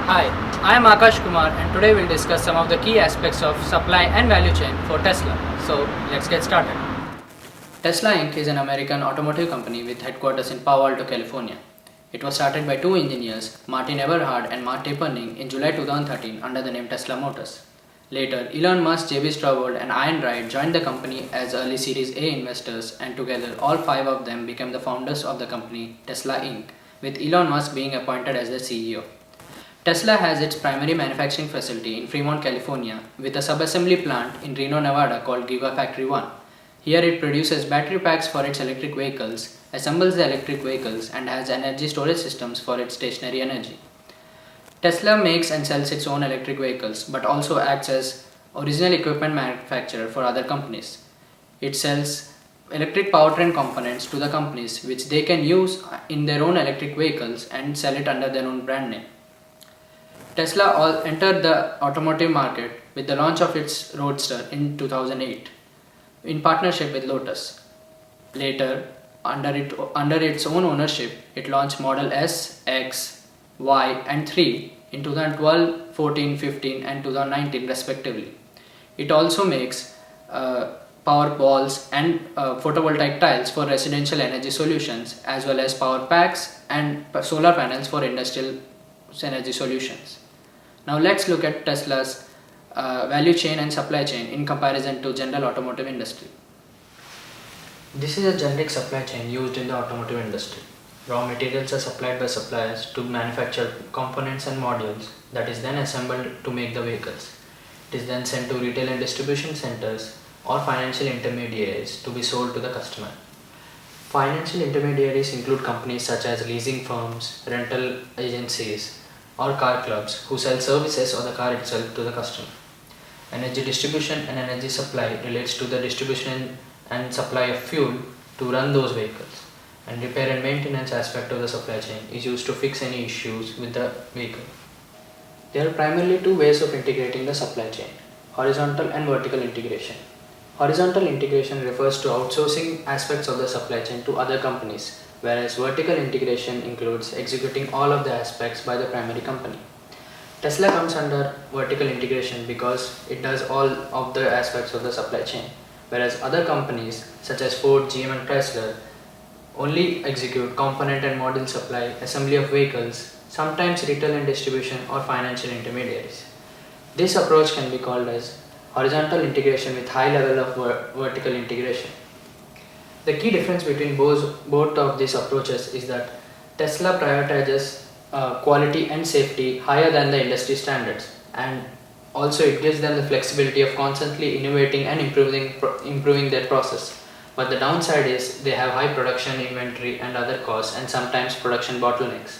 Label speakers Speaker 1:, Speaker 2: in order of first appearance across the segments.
Speaker 1: Hi, I am Akash Kumar and today we'll discuss some of the key aspects of supply and value chain for Tesla. So let's get started. Tesla Inc. is an American automotive company with headquarters in Palo Alto, California. It was started by two engineers, Martin Eberhard and Mark Taperning, in July 2013 under the name Tesla Motors. Later, Elon Musk, J.B. Straubel and Ian Wright joined the company as early Series A investors, and together all five of them became the founders of the company Tesla Inc., with Elon Musk being appointed as the CEO. Tesla has its primary manufacturing facility in Fremont, California, with a subassembly plant in Reno, Nevada called Gigafactory 1. Here it produces battery packs for its electric vehicles, assembles the electric vehicles, and has energy storage systems for its stationary energy. Tesla makes and sells its own electric vehicles, but also acts as original equipment manufacturer for other companies. It sells electric powertrain components to the companies, which they can use in their own electric vehicles and sell it under their own brand name. Tesla entered the automotive market with the launch of its Roadster in 2008 in partnership with Lotus. Later, under its own ownership, it launched Model S, X, Y and 3 in 2012, 14, 15 and 2019 respectively. It also makes power balls and photovoltaic tiles for residential energy solutions, as well as power packs and solar panels for industrial energy solutions. Now let's look at Tesla's value chain and supply chain in comparison to general automotive industry. This is a generic supply chain used in the automotive industry. Raw materials are supplied by suppliers to manufacture components and modules that is then assembled to make the vehicles. It is then sent to retail and distribution centers or financial intermediaries to be sold to the customer. Financial intermediaries include companies such as leasing firms, rental agencies, or car clubs who sell services or the car itself to the customer. Energy distribution and energy supply relates to the distribution and supply of fuel to run those vehicles, and repair and maintenance aspect of the supply chain is used to fix any issues with the vehicle. There are primarily two ways of integrating the supply chain: horizontal and vertical integration. Horizontal integration refers to outsourcing aspects of the supply chain to other companies, whereas vertical integration includes executing all of the aspects by the primary company. Tesla comes under vertical integration because it does all of the aspects of the supply chain, whereas other companies such as Ford, GM and Chrysler only execute component and module supply, assembly of vehicles, sometimes retail and distribution or financial intermediaries. This approach can be called as horizontal integration with high level of vertical integration. The key difference between both of these approaches is that Tesla prioritizes quality and safety higher than the industry standards, and also it gives them the flexibility of constantly innovating and improving their process. But the downside is they have high production inventory and other costs, and sometimes production bottlenecks.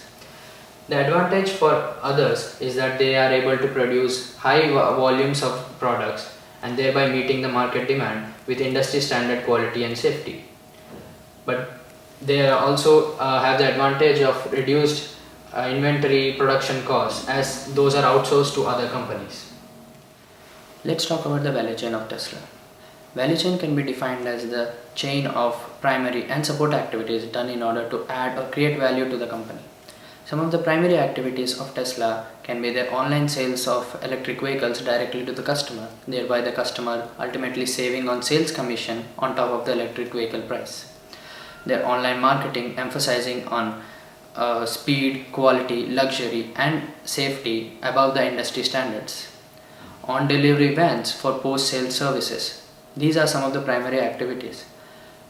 Speaker 1: The advantage for others is that they are able to produce high volumes of products and thereby meeting the market demand with industry standard quality and safety. But they also have the advantage of reduced inventory production costs, as those are outsourced to other companies. Let's talk about the value chain of Tesla. Value chain can be defined as the chain of primary and support activities done in order to add or create value to the company. Some of the primary activities of Tesla can be their online sales of electric vehicles directly to the customer, thereby the customer ultimately saving on sales commission on top of the electric vehicle price. Their online marketing emphasizing on speed, quality, luxury and safety above the industry standards. On delivery vans for post-sale services. These are some of the primary activities.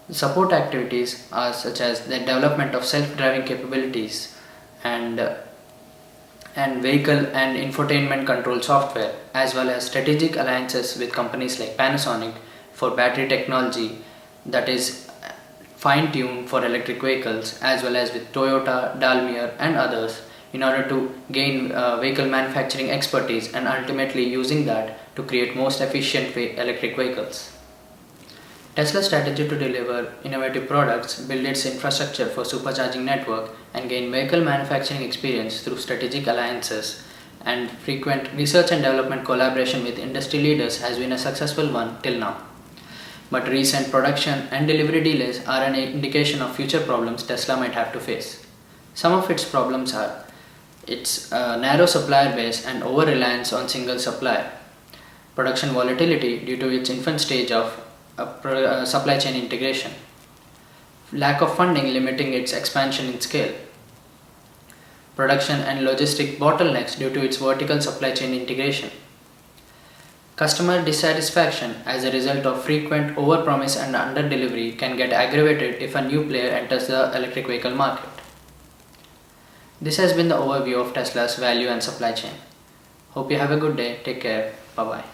Speaker 1: The support activities are such as the development of self-driving capabilities and vehicle and infotainment control software, as well as strategic alliances with companies like Panasonic for battery technology that is fine-tuned for electric vehicles, as well as with Toyota, Daimler and others, in order to gain vehicle manufacturing expertise and ultimately using that to create most efficient electric vehicles. Tesla's strategy to deliver innovative products, build its infrastructure for supercharging network and gain vehicle manufacturing experience through strategic alliances and frequent research and development collaboration with industry leaders has been a successful one till now. But recent production and delivery delays are an indication of future problems Tesla might have to face. Some of its problems are its narrow supplier base and over-reliance on single supplier, production volatility due to its infant stage of supply chain integration, lack of funding limiting its expansion in scale, production and logistic bottlenecks due to its vertical supply chain integration, customer dissatisfaction as a result of frequent overpromise and underdelivery can get aggravated if a new player enters the electric vehicle market. This has been the overview of Tesla's value and supply chain. Hope you have a good day. Take care. Bye bye.